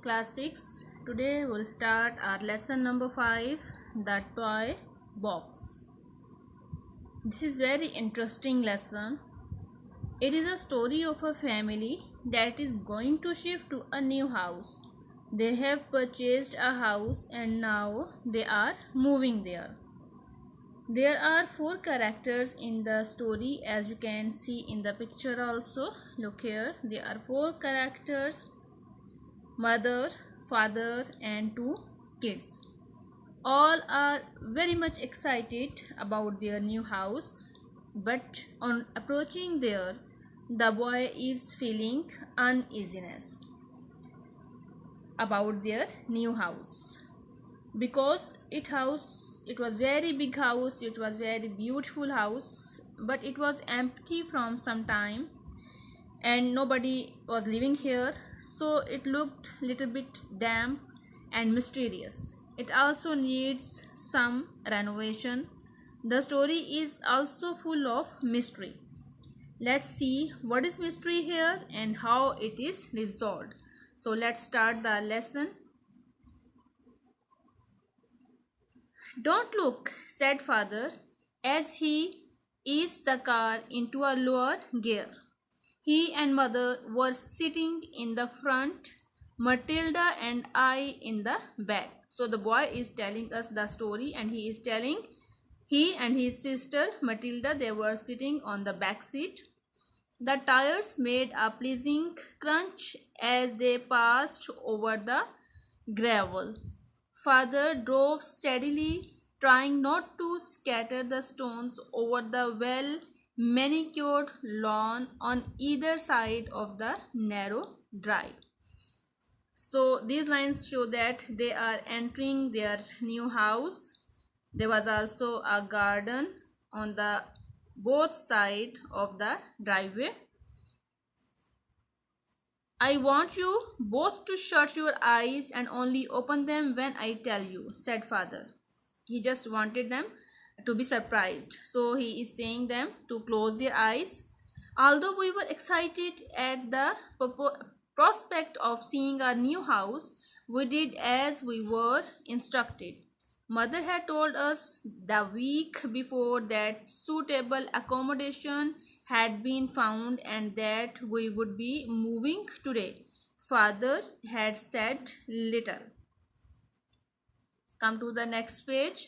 class 6. Today we'll start our lesson number 5, the toy box. This is very interesting lesson. It is a story of a family that is going to shift to a new house. They have purchased a house and now they are moving there. There are 4 characters in the story, as you can see in the picture also. Look here, there are 4 characters: mother, father and 2 kids. All are very much excited about their new house, but on approaching there, the boy is feeling uneasiness about their new house because it was very big house, it was very beautiful house, but it was empty from some time and nobody was living here, so it looked little bit damp and mysterious. It also needs some renovation. The story is also full of mystery. Let's see what is mystery here and how it is resolved. So let's start the lesson. "Don't look," said father as he eased the car into a lower gear. He and mother were sitting in the front, Matilda and I in the back. So the boy is telling us the story and he is telling he and his sister Matilda, they were sitting on the back seat. The tires made a pleasing crunch as they passed over the gravel. Father drove steadily, trying not to scatter the stones over the well manicured lawn on either side of the narrow drive. So these lines show that they are entering their new house. There was also a garden on the both sides of the driveway. "I want you both to shut your eyes and only open them when I tell you," said father. He just wanted them to be surprised. So he is saying them to close their eyes. Although we were excited at the prospect of seeing our new house, we did as we were instructed. Mother had told us the week before that suitable accommodation had been found and that we would be moving today. Father had said little. Come to the next page.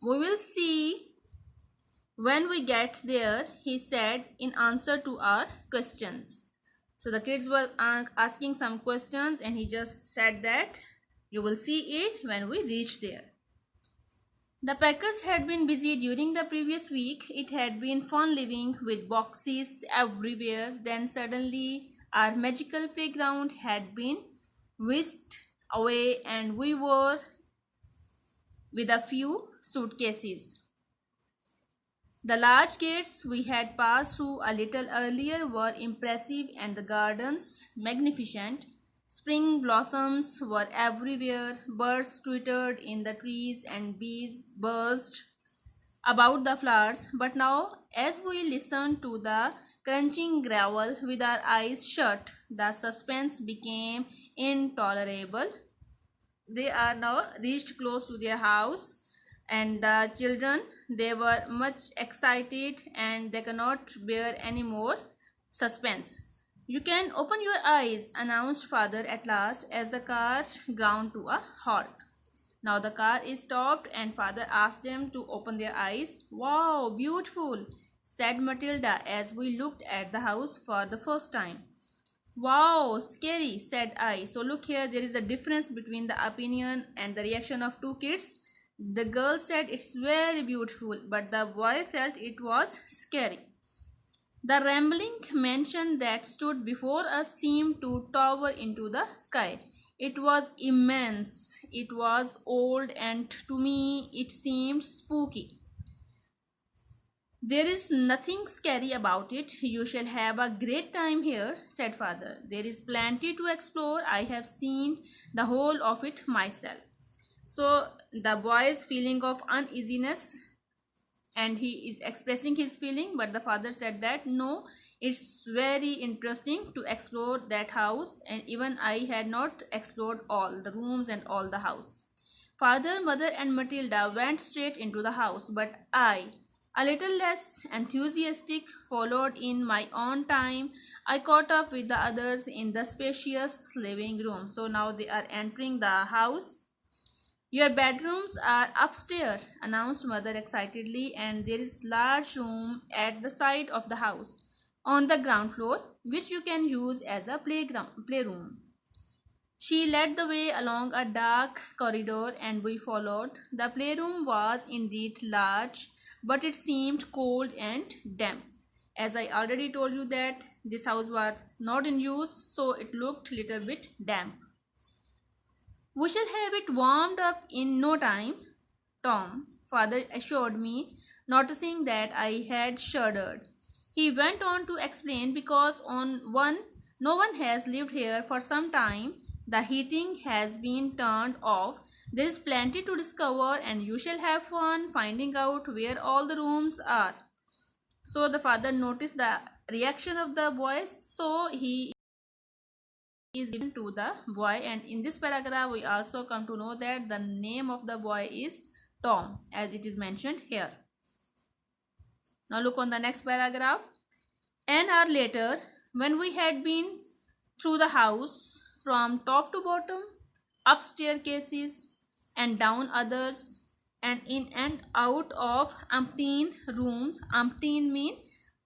"We will see when we get there," he said in answer to our questions. So the kids were asking some questions and he just said that you will see it when we reach there. The Packers had been busy during the previous week. It had been fun living with boxes everywhere. Then suddenly our magical playground had been whisked away and we were with a few suitcases. The large gates we had passed through a little earlier were impressive and the gardens magnificent. Spring blossoms were everywhere, birds twittered in the trees and bees buzzed about the flowers. But now, as we listened to the crunching gravel with our eyes shut, the suspense became intolerable. They are now reached close to their house and the children, they were much excited and they cannot bear any more suspense. "You can open your eyes," announced father at last as the car ground to a halt. Now the car is stopped and father asked them to open their eyes. "Wow, beautiful," said Matilda as we looked at the house for the first time. "Wow, scary," said I. So look here, there is a difference between the opinion and the reaction of 2 kids. The girl said it's very beautiful, but the boy felt it was scary. The rambling mansion that stood before us seemed to tower into the sky. It was immense, it was old, and to me it seemed spooky. "There is nothing scary about it. You shall have a great time here," said father. "There is plenty to explore. I have seen the whole of it myself." So the boy's feeling of uneasiness and he is expressing his feeling, but the father said that no, it's very interesting to explore that house, and even I had not explored all the rooms and all the house. Father, mother, and Matilda went straight into the house, but I, a little less enthusiastic, followed in my own time. I caught up with the others in the spacious living room. So now they are entering the house. Your bedrooms are upstairs, announced mother excitedly, and there is large room at the side of the house on the ground floor, which you can use as a playroom. She led the way along a dark corridor and we followed. The playroom was indeed large, but it seemed cold and damp. As I already told you that this house was not in use, so it looked little bit damp. We shall have it warmed up in no time, Tom, father assured me, noticing that I had shuddered. He went on to explain because no one has lived here for some time, the heating has been turned off. There is plenty to discover and you shall have fun finding out where all the rooms are. So the father noticed the reaction of the boys, so he is given to the boy, and in this paragraph we also come to know that the name of the boy is Tom, as it is mentioned here. Now look on the next paragraph. An hour later, when we had been through the house from top to bottom, up staircases and down others, and in and out of umpteen rooms, umpteen mean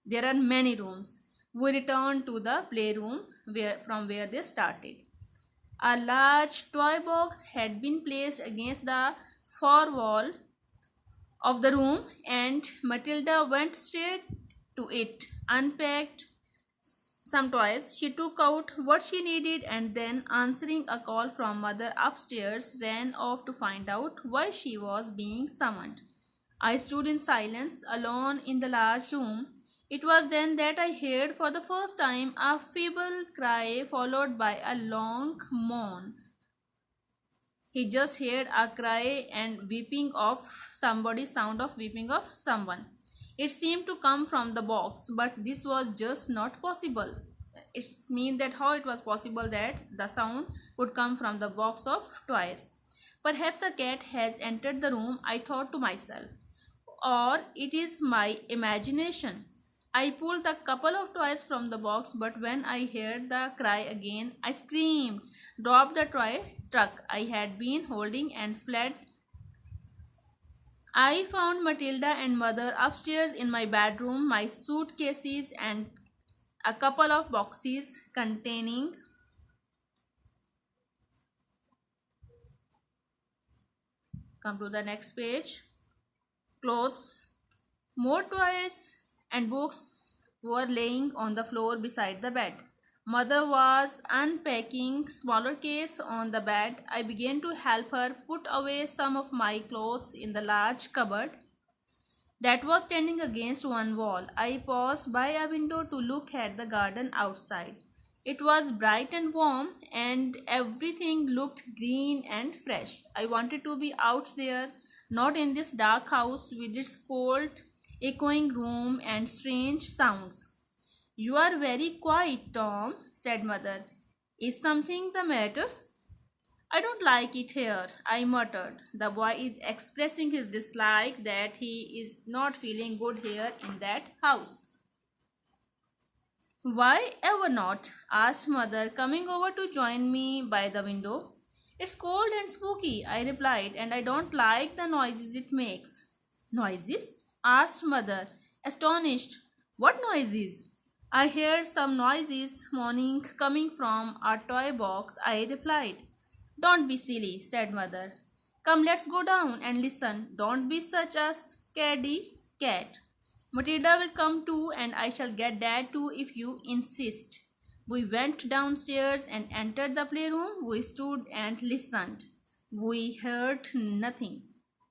there are many rooms, we returned to the playroom from where they started. A large toy box had been placed against the far wall of the room, and Matilda went straight to it, unpacked some toys. She took out what she needed and then, answering a call from mother upstairs, ran off to find out why she was being summoned. I stood in silence, alone in the large room. It was then that I heard for the first time a feeble cry followed by a long moan. He just heard a cry and weeping of somebody, sound of weeping of someone. It seemed to come from the box, but this was just not possible. It means that how it was possible that the sound would come from the box of toys. Perhaps a cat has entered the room, I thought to myself, or it is my imagination. I pulled the couple of toys from the box, but when I heard the cry again, I screamed, dropped the toy truck I had been holding, and fled. I found Matilda and mother upstairs in my bedroom, my suitcases and a couple of boxes containing come to the next page, clothes, more toys and books were laying on the floor beside the bed. Mother was unpacking smaller case on the bed. I began to help her put away some of my clothes in the large cupboard that was standing against one wall. I paused by a window to look at the garden outside. It was bright and warm, and everything looked green and fresh. I wanted to be out there, not in this dark house with its cold, echoing room and strange sounds. You are very quiet, Tom, said mother. Is something the matter? I don't like it here, I muttered. The boy is expressing his dislike that he is not feeling good here in that house. Why ever not? Asked mother, coming over to join me by the window. It's cold and spooky, I replied, and I don't like the noises it makes. Noises? Asked mother, astonished. What noises? I heard some noises moaning coming from a toy box, I replied. Don't be silly, said mother. Come, let's go down and listen. Don't be such a scaredy cat. Matilda will come too, and I shall get dad too if you insist. We went downstairs and entered the playroom. We stood and listened. We heard nothing.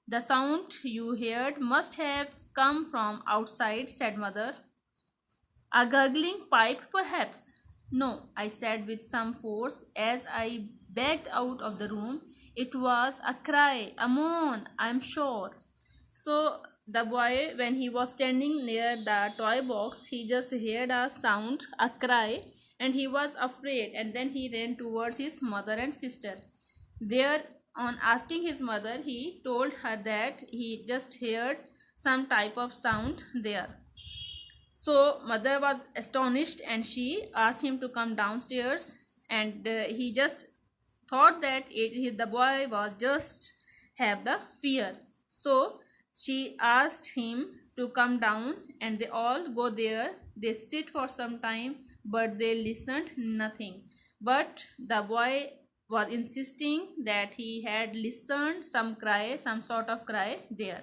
The sound you heard must have come from outside, said mother. A gurgling pipe, perhaps. No, I said with some force as I backed out of the room. It was a cry, a moan, I am sure. So the boy, when he was standing near the toy box, he just heard a sound, a cry, and he was afraid, and then he ran towards his mother and sister. There, on asking his mother, he told her that he just heard some type of sound there. So mother was astonished and she asked him to come downstairs, and he just thought that the boy was just have the fear. So she asked him to come down, and they all go there. They sit for some time, but they listened nothing. But the boy was insisting that he had listened some cry, some sort of cry there.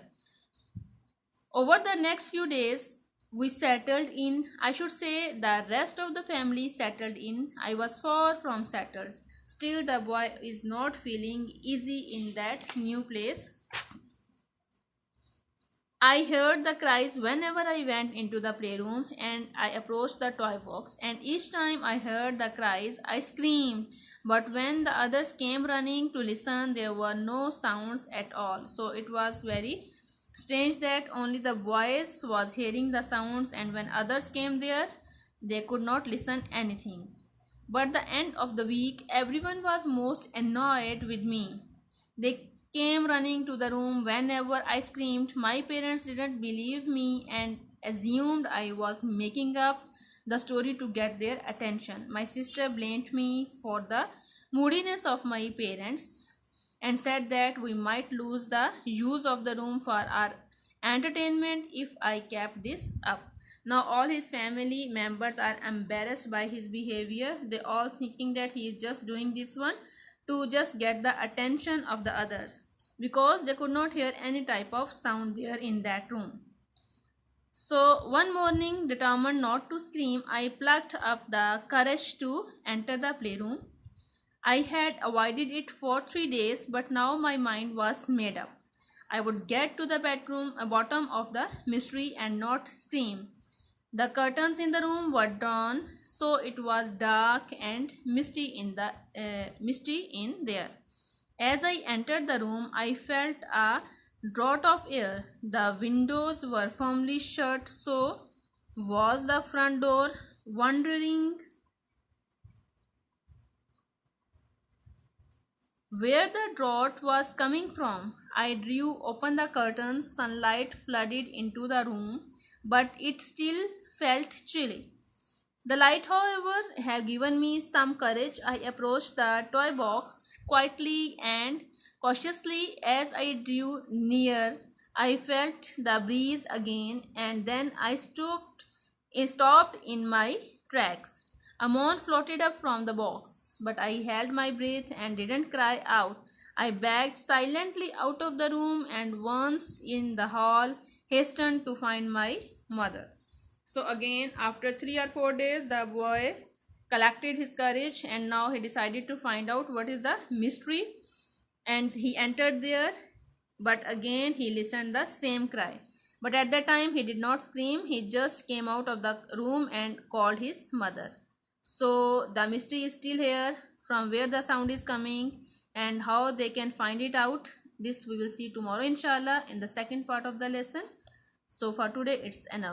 Over the next few days, we settled in. I should say the rest of the family settled in. I was far from settled. Still, the boy is not feeling easy in that new place. I heard the cries whenever I went into the playroom and I approached the toy box, and each time I heard the cries, I screamed. But when the others came running to listen, there were no sounds at all. So it was very strange that only the boys was hearing the sounds, and when others came there, they could not listen anything. But the end of the week, everyone was most annoyed with me. They came running to the room whenever I screamed. My parents didn't believe me and assumed I was making up the story to get their attention. My sister blamed me for the moodiness of my parents and said that we might lose the use of the room for our entertainment if I kept this up. Now all his family members are embarrassed by his behavior. They all thinking that he is just doing this one to just get the attention of the others, because they could not hear any type of sound there in that room. So one morning, determined not to scream, I plucked up the courage to enter the playroom. I had avoided it for 3 days, but now my mind was made up. I would get to the bottom of the mystery and not scream. The curtains in the room were drawn, so it was dark and misty in there. As I entered the room, I felt a draught of air. The windows were firmly shut, so was the front door. Wondering where the draught was coming from, I drew open the curtains. Sunlight flooded into the room, but it still felt chilly. The light, however, had given me some courage. I approached the toy box quietly and cautiously. As I drew near, I felt the breeze again, and then I stopped in my tracks. A moan floated up from the box, but I held my breath and didn't cry out. I backed silently out of the room and once in the hall hastened to find my mother. So again, after 3 or 4 days, the boy collected his courage and now he decided to find out what is the mystery. And he entered there, but again he listened the same cry. But at that time he did not scream. He just came out of the room and called his mother. So the mystery is still here, from where the sound is coming and how they can find it out. This we will see tomorrow inshallah in the second part of the lesson. So for today it's enough.